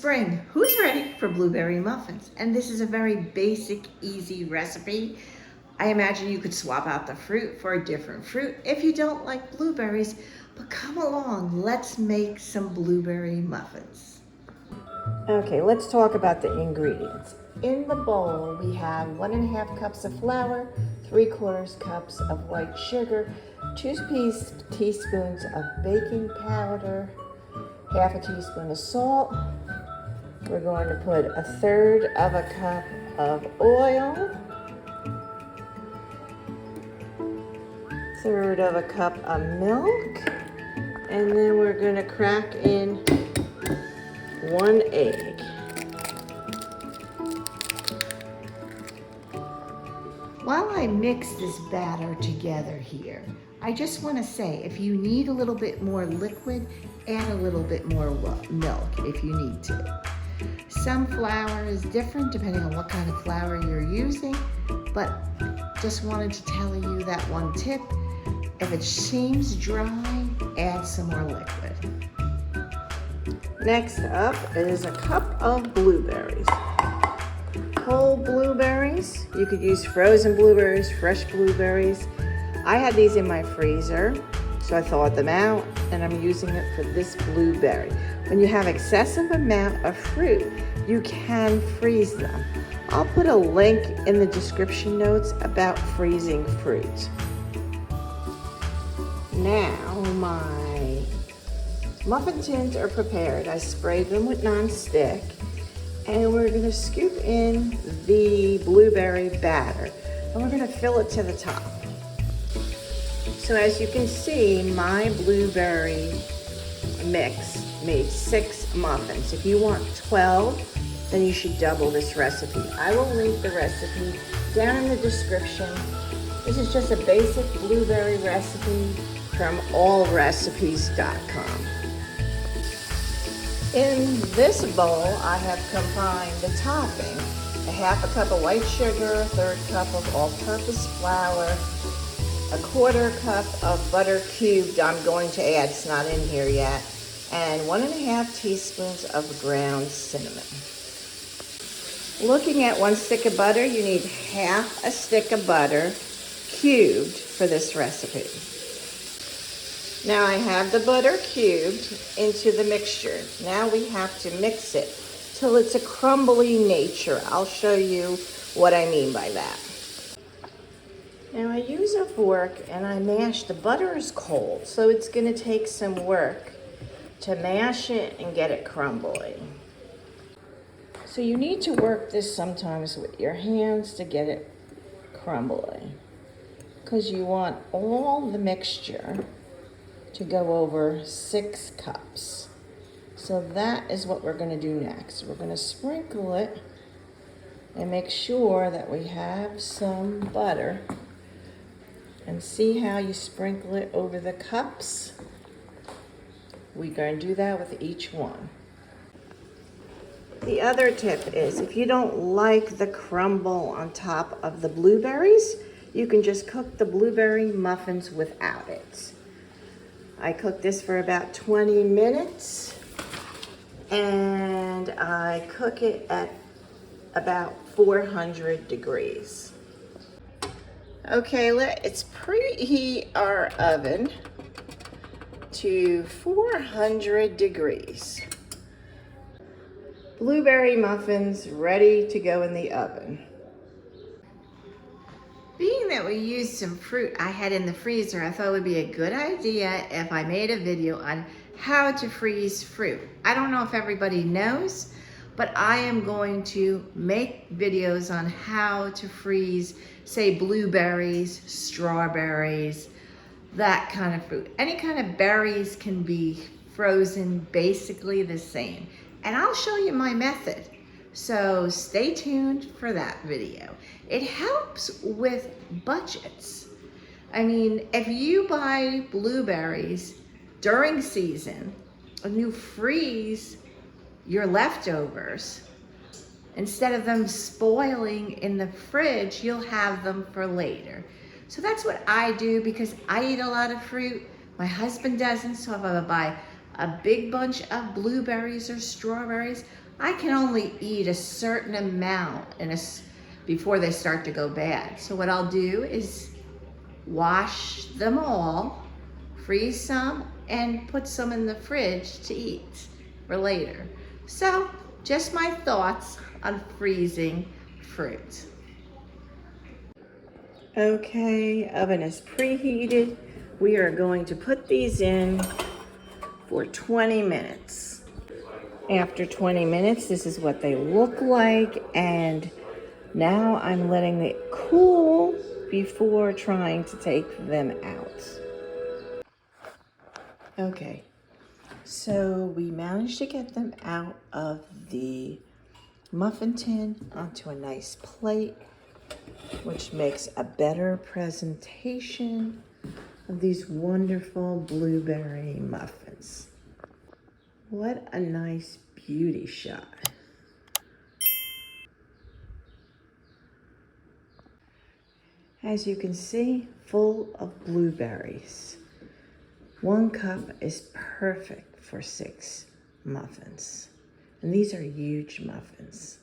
spring. Who's ready for blueberry muffins? And this is a very basic, easy recipe. I imagine you could swap out the fruit for a different fruit if you don't like blueberries, but come along, let's make some blueberry muffins. Okay, let's talk about the ingredients. In the bowl, we have 1.5 cups of flour, 3/4 cups of white sugar, 2 teaspoons of baking powder, 1/2 teaspoon of salt. We're going to put 1/3 cup of oil, 1/3 cup of milk, and then we're going to crack in 1 egg. While I mix this batter together here, I just want to say if you need a little bit more liquid, add a little bit more milk if you need to. Some flour is different depending on what kind of flour you're using, but just wanted to tell you that one tip. If it seems dry, add some more liquid. Next up is a cup of blueberries. Whole blueberries. You could use frozen blueberries, fresh blueberries. I had these in my freezer, so I thawed them out, and I'm using it for this blueberry. When you have excessive amount of fruit, you can freeze them. I'll put a link in the description notes about freezing fruit. Now my muffin tins are prepared. I sprayed them with non-stick, and we're gonna scoop in the blueberry batter, and we're gonna fill it to the top. So as you can see, my blueberry mix made 6 muffins. If you want 12, then you should double this recipe. I will link the recipe down in the description. This is just a basic blueberry recipe from allrecipes.com. In this bowl, I have combined the topping, 1/2 cup of white sugar, 1/3 cup of all-purpose flour, 1/4 cup of butter cubed I'm going to add, it's not in here yet, and 1.5 teaspoons of ground cinnamon. Looking at 1 stick of butter, you need 1/2 stick of butter cubed for this recipe. Now I have the butter cubed into the mixture. Now we have to mix it till it's a crumbly nature. I'll show you what I mean by that. Now I use a fork and I mash. The butter is cold, so it's going to take some work to mash it and get it crumbly. So you need to work this sometimes with your hands to get it crumbly, because you want all the mixture to go over 6 cups. So that is what we're going to do next. We're going to sprinkle it and make sure that we have some butter. And see how you sprinkle it over the cups? We're going to do that with each one. The other tip is if you don't like the crumble on top of the blueberries, you can just cook the blueberry muffins without it. I cooked this for about 20 minutes, and I cook it at about 400 degrees. Okay, let's preheat our oven to 400 degrees. Blueberry muffins ready to go in the oven. Being that we used some fruit I had in the freezer, I thought it would be a good idea if I made a video on how to freeze fruit. I don't know if everybody knows, but I am going to make videos on how to freeze, say, blueberries, strawberries, that kind of fruit. Any kind of berries can be frozen basically the same. And I'll show you my method. So stay tuned for that video. It helps with budgets. I mean, if you buy blueberries during season and you freeze your leftovers, instead of them spoiling in the fridge, you'll have them for later. So that's what I do because I eat a lot of fruit. My husband doesn't, so if I buy a big bunch of blueberries or strawberries, I can only eat a certain amount before they start to go bad. So what I'll do is wash them all, freeze some, and put some in the fridge to eat for later. So just my thoughts on freezing fruit. Okay, oven is preheated. We are going to put these in for 20 minutes. After 20 minutes, this is what they look like, and now I'm letting it cool before trying to take them out. Okay, so we managed to get them out of the muffin tin onto a nice plate, which makes a better presentation of these wonderful blueberry muffins. What a nice beauty shot. As you can see, full of blueberries. 1 cup is perfect for 6 muffins. And these are huge muffins.